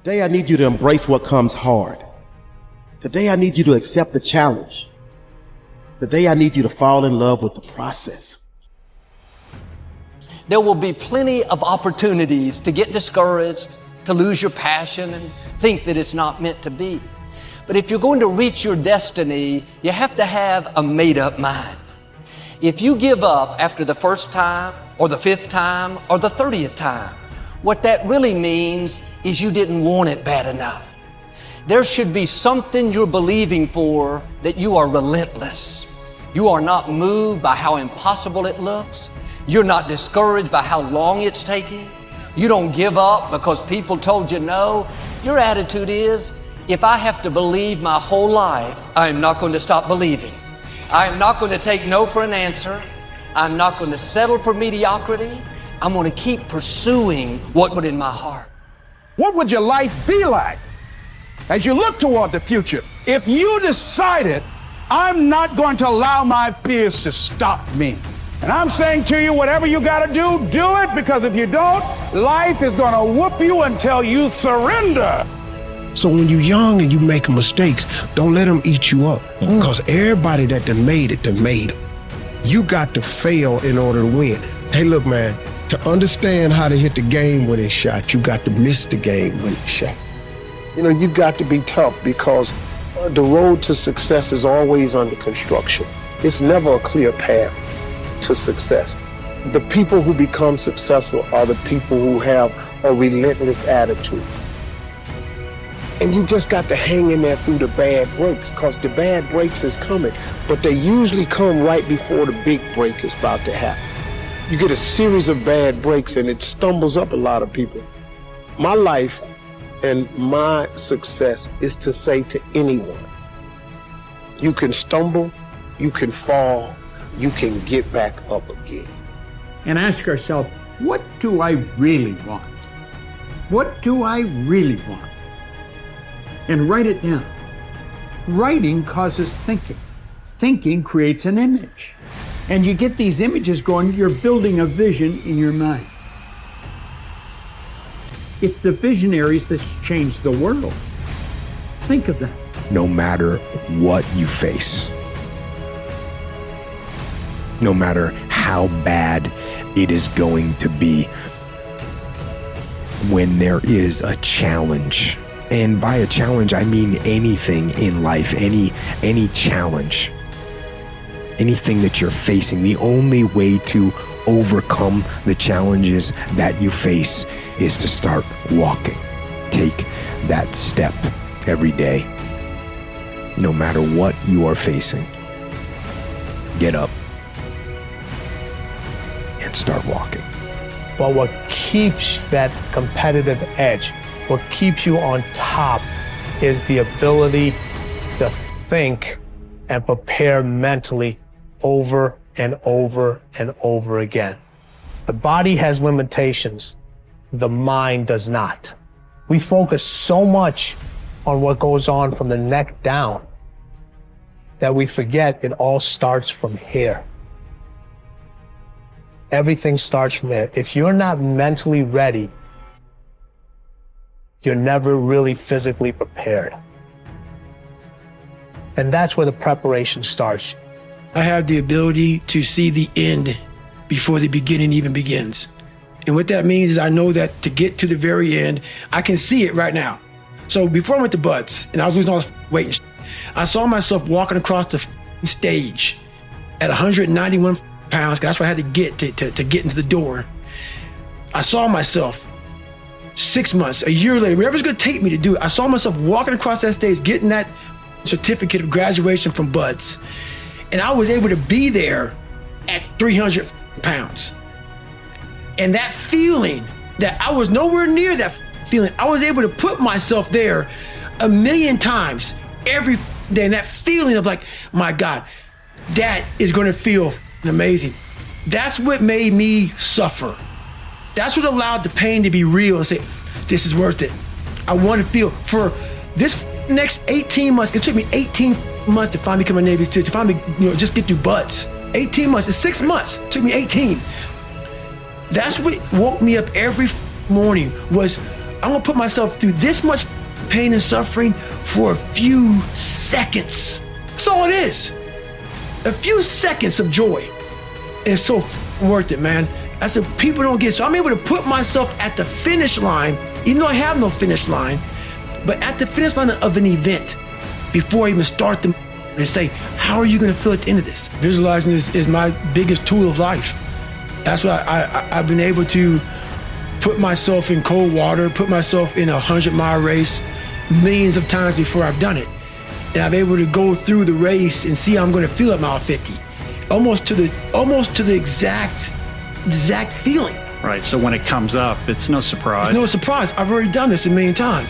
Today I need you to embrace what comes hard. Today I need you to accept the challenge. Today I need you to fall in love with the process. There will be plenty of opportunities to get discouraged, to lose your passion and think that it's not meant to be. But if you're going to reach your destiny, you have to have a made-up mind. If you give up after the first time, or the 5th time, or the 30th time, what that really means is you didn't want it bad enough. There should be something you're believing for that you are relentless. You are not moved by how impossible it looks. You're not discouraged by how long it's taking. You don't give up because people told you no. Your attitude is, if I have to believe my whole life, I am not going to stop believing. I am not going to take no for an answer. I'm not going to settle for mediocrity. I'm going to keep pursuing what was in my heart. What would your life be like as you look toward the future if you decided, I'm not going to allow my fears to stop me? And I'm saying to you, whatever you got to do it, because if you don't, life is going to whoop you until you surrender. So when you're young and you make mistakes, don't let them eat you up. Because everybody that done made it. You got to fail in order to win. Hey, look, man, to understand how to hit the game-winning shot, you got to miss the game-winning shot. You know, you got to be tough because the road to success is always under construction. It's never a clear path to success. The people who become successful are the people who have a relentless attitude. And you just got to hang in there through the bad breaks, because the bad breaks is coming, but they usually come right before the big break is about to happen. You get a series of bad breaks and it stumbles up a lot of people. My life and my success is to say to anyone, you can stumble, you can fall, you can get back up again. And ask ourselves, what do I really want? What do I really want? And write it down. Writing causes thinking. Thinking creates an image. And you get these images going, you're building a vision in your mind. It's the visionaries that change the world. Think of that. No matter what you face, no matter how bad it is going to be, when there is a challenge, and by a challenge, I mean anything in life, any challenge, anything that you're facing, the only way to overcome the challenges that you face is to start walking. Take that step every day. No matter what you are facing, get up and start walking. But what keeps that competitive edge, what keeps you on top, is the ability to think and prepare mentally over and over and over again. The body has limitations, the mind does not. We focus so much on what goes on from the neck down that we forget it all starts from here. Everything starts from there. If you're not mentally ready, you're never really physically prepared. And that's where the preparation starts. I have the ability to see the end before the beginning even begins. And what that means is I know that to get to the very end, I can see it right now. So before I went to Buds and I was losing all this weight and I saw myself walking across the stage at 191 pounds, 'cause that's what I had to get to get into the door. I saw myself 6 months, a year later, whatever it's gonna take me to do it, I saw myself walking across that stage, getting that certificate of graduation from Buds. And I was able to be there at 300 pounds. And that feeling that I was nowhere near that feeling, I was able to put myself there 1,000,000 times every day. And that feeling of like, my God, that is gonna feel amazing. That's what made me suffer. That's what allowed the pain to be real and say, this is worth it. I want to feel for this next 18 months. It took me 18 months to finally become a Navy SEAL, to finally, just get through Buds. 18 months, it's 6 months. It took me 18. That's what woke me up every morning was, I'm gonna put myself through this much pain and suffering for a few seconds. That's all it is. A few seconds of joy. And it's so worth it, man. That's what people don't get. So I'm able to put myself at the finish line, even though I have no finish line, but at the finish line of an event before I even start the and say, how are you gonna feel at the end of this? Visualizing is my biggest tool of life. That's why I've been able to put myself in cold water, put myself in a 100-mile race millions of times before I've done it. And I'm able to go through the race and see how I'm gonna feel at mile 50. Almost to the exact feeling. Right, so when it comes up, it's no surprise. It's no surprise. I've already done this a million times.